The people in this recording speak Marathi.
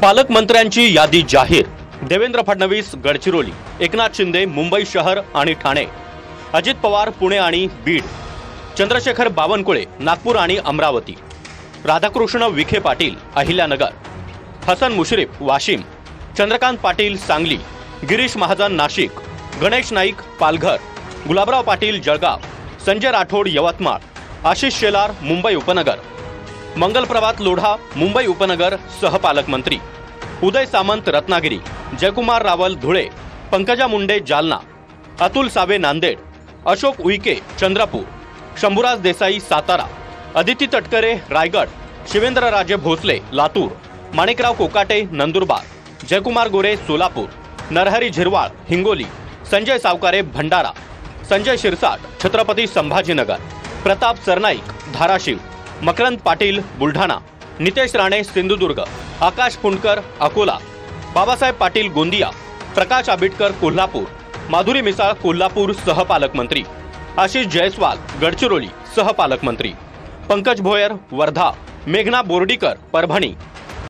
पालकमंत्र्यांची यादी जाहीर। देवेंद्र फडणवीस गडचिरोली, एकनाथ शिंदे मुंबई शहर आणि ठाणे, अजित पवार पुणे आणि बीड, चंद्रशेखर बावनकुळे नागपूर आणि अमरावती, राधाकृष्ण विखे पाटील अहिल्यानगर, हसन मुश्रीफ वाशिम, चंद्रकांत पाटील सांगली, गिरीश महाजन नाशिक, गणेश नाईक पालघर, गुलाबराव पाटील जळगाव, संजय राठोड यवतमाळ, आशिष शेलार मुंबई उपनगर, मंगल प्रभात लोढा मुंबई उपनगर सहपालकमंत्री, उदय सामंत रत्नागिरी, जयकुमार रावल धुळे, पंकजा मुंडे जालना, अतुल सावे नांदेड, अशोक उईके चंद्रपूर, शंभूराज देसाई सातारा, अदिती तटकरे रायगड, शिवेंद्रराजे भोसले लातूर, माणिकराव कोकाटे नंदुरबार, जयकुमार गोरे सोलापूर, नरहरी झिरवाळ हिंगोली, संजय सावकारे भंडारा, संजय शिरसाट छत्रपती संभाजीनगर, प्रताप सरनाईक धाराशिव, मकरंद पाटील बुलढाणा, नितेश राणे सिंधुदुर्ग, आकाश फुंडकर अकोला, बाबासाहेब पाटील गोंदिया, प्रकाश आबिटकर कोल्हापूर, माधुरी मिसाळ कोल्हापूर सहपालकमंत्री, आशिष जयस्वाल गडचिरोली सहपालकमंत्री, पंकज भोयर वर्धा, मेघना बोर्डीकर परभणी,